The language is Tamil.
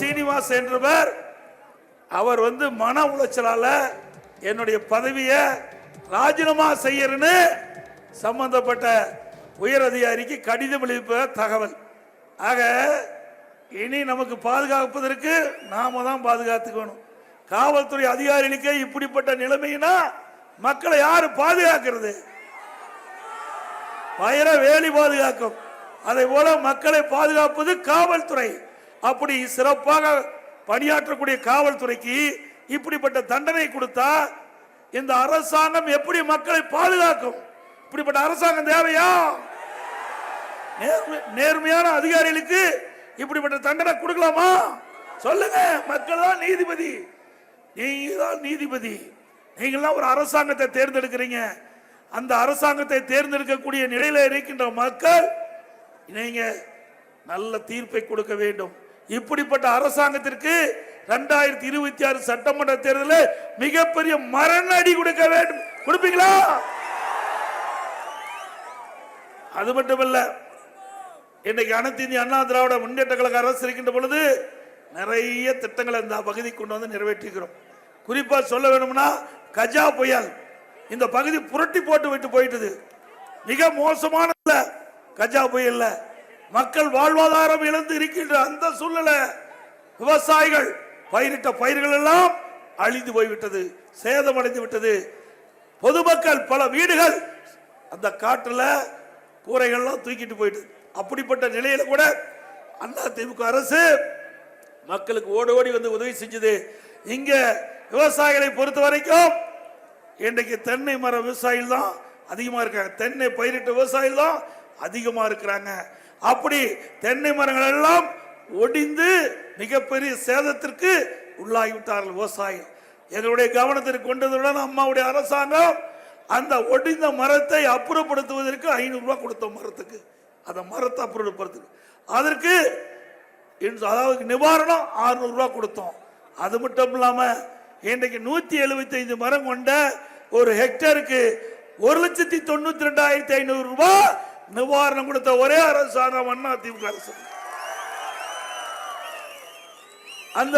சீனிவாஸ் என்றவர் அவர் மன உளைச்சலால என்னுடைய பதவியை ராஜினாமா செய்யறன்னு சம்பந்தப்பட்ட உயர் அதிகாரிக்கு கடிதம் எழுப்ப தகவல். ஆக இனி நமக்கு பாதுகாப்பதற்கு நாம தான் பாதுகாத்துக்கணும். காவல்துறை அதிகாரிகளுக்கு இப்படிப்பட்ட நிலைமைனா மக்களை யாரு பாதுகாக்கிறது? பயிர வேலி பாதுகாக்கும். அதை போல மக்களை பாதுகாப்பது காவல்துறை. அப்படி சிறப்பாக பணியாற்றக்கூடிய காவல்துறைக்கு இப்படிப்பட்ட தண்டனை கொடுத்தா இந்த அரசாங்கம் எப்படி மக்களை பாதுகாக்கும்? இப்படிப்பட்ட அரசாங்கம் தேவையா? நேர்மையான அதிகாரிகளுக்கு இப்படிப்பட்ட தண்டனை கொடுக்கலாமா? சொல்லுங்க. மக்கள் தான் நீதிபதி, நீங்க தான் நீதிபதி. நீங்களாம் ஒரு அரசாங்கத்தை தேர்ந்தெடுக்கிறீங்க. அந்த அரசாங்கத்தை தேர்ந்தெடுக்கக்கூடிய நிலையில இருக்கின்ற மக்கள் நீங்க நல்ல தீர்ப்பை கொடுக்க வேண்டும். இப்படிப்பட்ட அரசாங்கத்திற்கு 2026 சட்டமன்ற தேர்தலில் மிகப்பெரிய மரண அடி கொடுக்க வேண்டும். கொடுப்பீங்களா? அது மட்டுமல்ல, இன்னைக்கு அனைத்து இந்திய அண்ணா திராவிட முன்னேற்ற கழக அரசு இருக்கின்ற பொழுது நிறைய திட்டங்களை இந்த பகுதி கொண்டு வந்து நிறைவேற்றிக்கிறோம். குறிப்பா சொல்ல வேணும்னா கஜா புயல் இந்த பகுதி புரட்டி போட்டு விட்டு போயிட்டது. மிக மோசமான கஜா புயல்ல மக்கள் வாழ்வாதாரம் இழந்து இருக்கின்ற அந்த சூழ்நிலை, விவசாயிகள் பயிரிட்ட பயிர்கள் எல்லாம் அழிந்து போய்விட்டது, சேதமடைந்து விட்டது. பொதுமக்கள் பல வீடுகள் அந்த காற்றுல கூரைகள்லாம் தூக்கிட்டு போயிட்டு, அப்படிப்பட்ட நிலையில கூட அண்ணா திமுக அரசு மக்களுக்கு ஓடி ஓடி வந்து உதவி செஞ்சது. இங்க விவசாயிகளை பொறுத்த வரைக்கும் இன்றைக்கு தென்னை மர விவசாயிகள் தான் அதிகமா இருக்காங்க. தென்னை பயிரிட்ட விவசாயிகள் தான் அதிகமா இருக்கிறாங்க. அப்படி தென்னை மரங்கள் எல்லாம் ஒடிந்து மிகப்பெரிய சேதத்திற்கு உள்ளாகிவிட்டார்கள் விவசாயிகள். எங்களுடைய கவனத்திற்கு கொண்டதுடன் அம்மாவுடைய அரசாங்கம் அந்த ஒடிந்த மரத்தை அப்புறப்படுத்துவதற்கு 500 ரூபாய் கொடுத்தோம். மரத்துக்கு அந்த மரத்தை அப்புறப்படுத்துக்கு அதற்கு அதாவது நிவாரணம் 600 ரூபாய் கொடுத்தோம். அது மட்டும் இல்லாம இன்றைக்கு 175 மரம் கொண்ட ஒரு ஹெக்டருக்கு 1,92,500 ரூபாய் நிவாரணம் கொடுத்த ஒரே அரசாங்கம் அண்ணா திமுக அரசு. அந்த